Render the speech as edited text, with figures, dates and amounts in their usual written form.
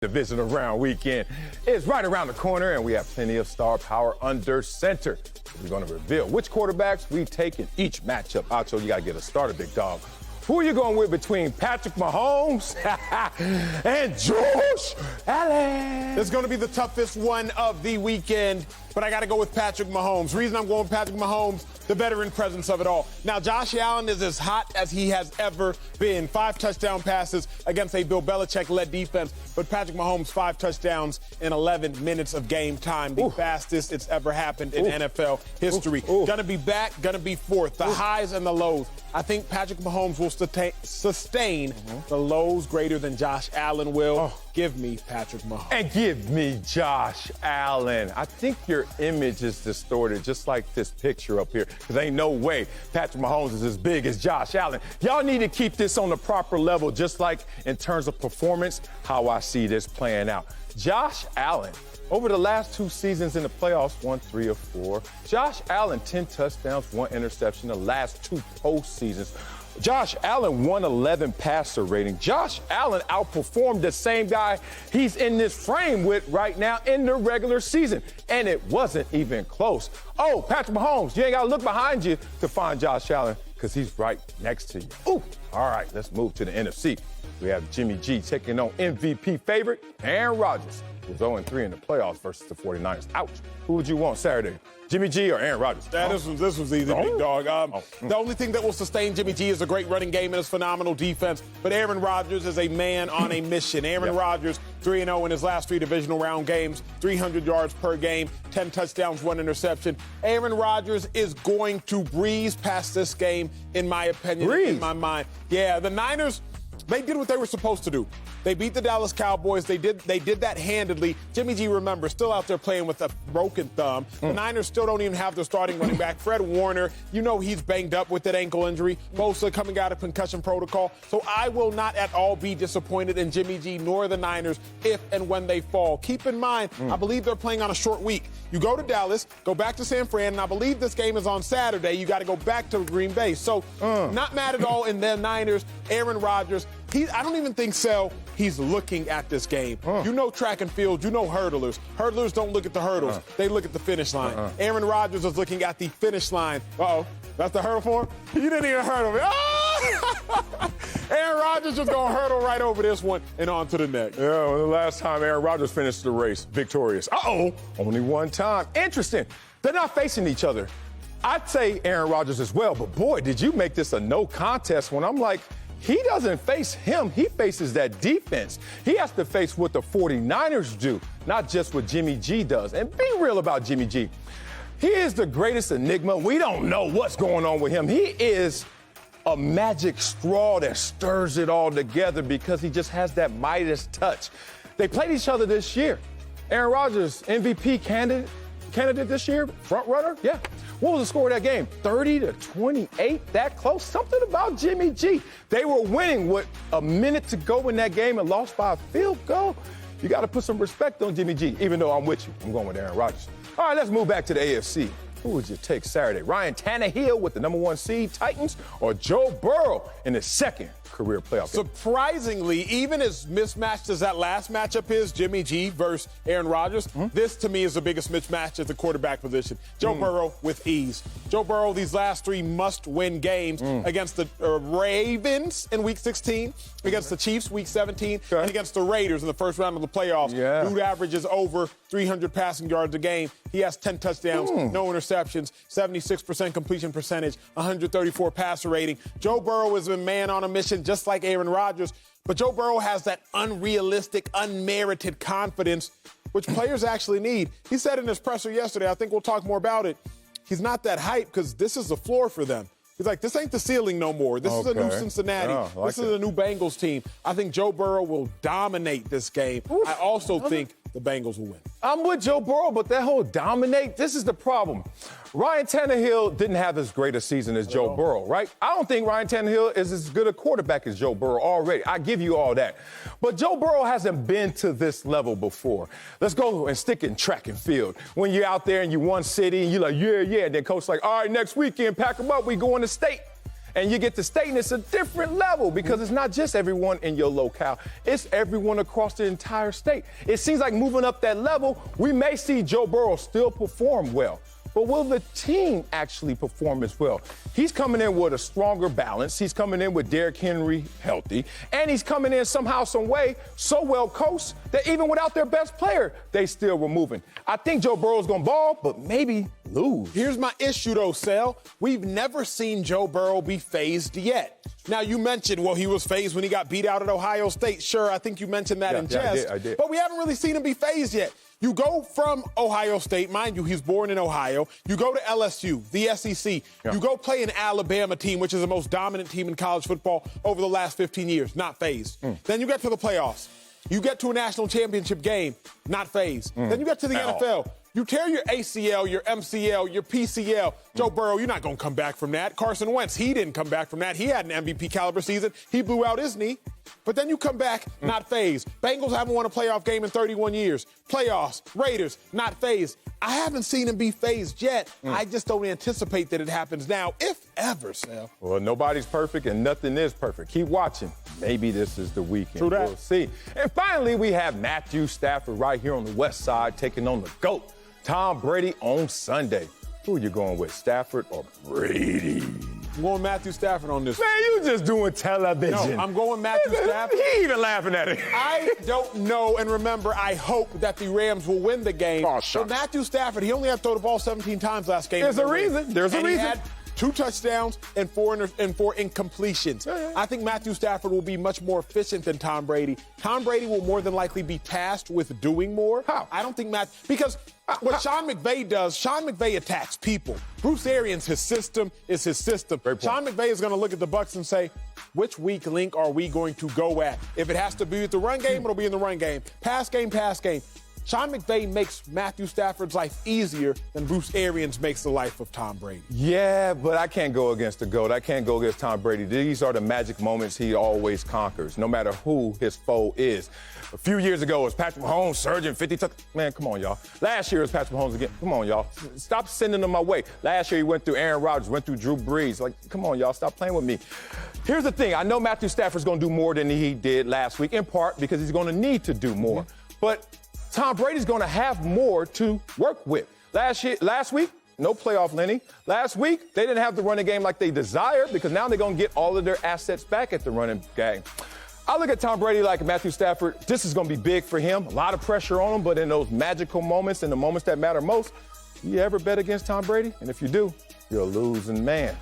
Divisional-round weekend is right around the corner, and we have plenty of star power under center. We're going to reveal which quarterbacks we take in each matchup. Acho, you got to get us started, big dog. Who are you going with between Patrick Mahomes and Josh Allen? It's going to be the toughest one of the weekend, but I got to go with Patrick Mahomes. Reason I'm going with Patrick Mahomes, the veteran presence of it all. Now, Josh Allen is as hot as he has ever been. 5 touchdown passes against a Bill Belichick-led defense, but Patrick Mahomes, 5 touchdowns in 11 minutes of game time. The fastest it's ever happened in NFL history. Gonna be back, gonna be forth. The highs and the lows. I think Patrick Mahomes will sustain the lows greater than Josh Allen will. Give me Patrick Mahomes. And give me Josh Allen. I think your image is distorted, just like this picture up here, because ain't no way Patrick Mahomes is as big as Josh Allen. Y'all need to keep this on the proper level, just like in terms of performance, how I see this playing out. Josh Allen, over the last 2 seasons in the playoffs, won 3 of 4. Josh Allen, 10 touchdowns, 1 interception the last 2 postseasons. Josh Allen, 111 passer rating. Josh Allen outperformed the same guy he's in this frame with right now in the regular season, and it wasn't even close. Oh, Patrick Mahomes, you ain't got to look behind you to find Josh Allen because he's right next to you. Ooh, all right, let's move to the NFC. We have Jimmy G taking on MVP favorite Aaron Rodgers, who's 0-3 in the playoffs versus the 49ers. Ouch. Who would you want Saturday? Jimmy G or Aaron Rodgers? This was easy, big dog. The only thing that will sustain Jimmy G is a great running game and his phenomenal defense. But Aaron Rodgers is a man on a mission. Aaron Rodgers, 3-0 in his last 3 divisional round games, 300 yards per game, 10 touchdowns, 1 interception. Aaron Rodgers is going to breeze past this game, in my opinion, in my mind. Yeah, the Niners, they did what they were supposed to do. They beat the Dallas Cowboys. They did that handedly. Jimmy G, remember, still out there playing with a broken thumb. The Niners still don't even have their starting running back. Fred Warner, you know he's banged up with that ankle injury. Bosa coming out of concussion protocol. So I will not at all be disappointed in Jimmy G nor the Niners if and when they fall. Keep in mind, I believe they're playing on a short week. You go to Dallas, go back to San Fran, and I believe this game is on Saturday. You got to go back to Green Bay. So not mad at all in the Niners. Aaron Rodgers, I don't even think he's looking at this game. You know track and field, you know hurdlers. Hurdlers don't look at the hurdles. They look at the finish line. Aaron Rodgers is looking at the finish line. Uh-oh, that's the hurdle for him? You didn't even hurdle me. Oh! Aaron Rodgers is going to hurdle right over this one and on to the next. Yeah, well, the last time Aaron Rodgers finished the race victorious. Only one time. Interesting. They're not facing each other. I'd say Aaron Rodgers as well, but boy, did you make this a no contest when I'm like, he doesn't face him. He faces that defense. He has to face what the 49ers do, not just what Jimmy G does. And be real about Jimmy G. He is the greatest enigma. We don't know what's going on with him. He is a magic straw that stirs it all together because he just has that Midas touch. They played each other this year. Aaron Rodgers, MVP candidate this year, front runner, yeah. What was the score of that game? 30-28, that close? Something about Jimmy G. They were winning with a minute to go in that game and lost by a field goal. You got to put some respect on Jimmy G, even though I'm with you. I'm going with Aaron Rodgers. All right, let's move back to the AFC. Who would you take Saturday? Ryan Tannehill with the #1 seed Titans or Joe Burrow in his second career playoff game? Surprisingly, even as mismatched as that last matchup is, Jimmy G versus Aaron Rodgers, this to me is the biggest mismatch at the quarterback position. Joe Burrow with ease. Joe Burrow, these last 3 must-win games against the Ravens in Week 16, against the Chiefs Week 17, and against the Raiders in the first round of the playoffs. Dude averages over 300 passing yards a game. He has 10 touchdowns, no interceptions, 76% completion percentage, 134 passer rating. Joe Burrow is a man on a mission, just like Aaron Rodgers. But Joe Burrow has that unrealistic, unmerited confidence, which players actually need. He said in his presser yesterday, I think we'll talk more about it, he's not that hyped because this is the floor for them. He's like, this ain't the ceiling no more. This is a new Cincinnati. This is a new Bengals team. I think Joe Burrow will dominate this game. I also think the Bengals will win. I'm with Joe Burrow, but that whole dominate, this is the problem. Ryan Tannehill didn't have as great a season as Joe Burrow, right? I don't think Ryan Tannehill is as good a quarterback as Joe Burrow already. I give you all that. But Joe Burrow hasn't been to this level before. Let's go and stick in track and field. When you're out there and you won city and you're like, yeah, and then coach's like, all right, next weekend, pack them up, we going to state. And you get to state, and it's a different level because it's not just everyone in your locale. It's everyone across the entire state. It seems like moving up that level, we may see Joe Burrow still perform well. But will the team actually perform as well? He's coming in with a stronger balance. He's coming in with Derrick Henry healthy. And he's coming in somehow, some way, so well coached that even without their best player, they still were moving. I think Joe Burrow's going to ball, but maybe lose. Here's my issue, though, Sal. We've never seen Joe Burrow be phased yet. Now, you mentioned, well, he was phased when he got beat out at Ohio State. Sure, I think you mentioned that in jest. I did. But we haven't really seen him be phased yet. You go from Ohio State, mind you, he's born in Ohio. You go to LSU, the SEC. Yeah. You go play an Alabama team, which is the most dominant team in college football over the last 15 years, not phased. Then you get to the playoffs. You get to a national championship game, not phased. Then you get to the NFL. You tear your ACL, your MCL, your PCL. Joe Burrow, you're not going to come back from that. Carson Wentz, he didn't come back from that. He had an MVP caliber season. He blew out his knee. But then you come back, not phased. Bengals haven't won a playoff game in 31 years. Playoffs, Raiders, not phased. I haven't seen him be phased yet. I just don't anticipate that it happens now, if ever, Sal. Well, nobody's perfect and nothing is perfect. Keep watching. Maybe this is the weekend. True that. We'll see. And finally, we have Matthew Stafford right here on the west side taking on the GOAT, Tom Brady, on Sunday. Who are you going with, Stafford or Brady? I'm going Matthew Stafford on this. Man, you just doing television. No, I'm going Matthew Stafford. He even laughing at it. I don't know, and remember, I hope that the Rams will win the game. Oh, sure. But Matthew Stafford, he only had to throw the ball 17 times last game. There's a reason. There's a reason. He had 2 touchdowns and 4 incompletions. Yeah. I think Matthew Stafford will be much more efficient than Tom Brady. Tom Brady will more than likely be tasked with doing more. How? I don't think because what Sean McVay does, Sean McVay attacks people. Bruce Arians, his system is his system. Sean McVay is going to look at the Bucs and say, which weak link are we going to go at? If it has to be with the run game, it'll be in the run game. Pass game, pass game. Sean McVay makes Matthew Stafford's life easier than Bruce Arians makes the life of Tom Brady. Yeah, but I can't go against the GOAT. I can't go against Tom Brady. These are the magic moments he always conquers, no matter who his foe is. A few years ago, it was Patrick Mahomes surging 50 touchdowns. Man, come on, y'all. Last year, it was Patrick Mahomes again. Come on, y'all. Stop sending them my way. Last year, he went through Aaron Rodgers, went through Drew Brees. Like, come on, y'all. Stop playing with me. Here's the thing. I know Matthew Stafford's going to do more than he did last week, in part because he's going to need to do more. But Tom Brady's going to have more to work with. Last week, no playoff Lenny. Last week, they didn't have the running game like they desired because now they're going to get all of their assets back at the running game. I look at Tom Brady like Matthew Stafford. This is going to be big for him. A lot of pressure on him, but in those magical moments, in the moments that matter most, you ever bet against Tom Brady? And if you do, you're a losing man.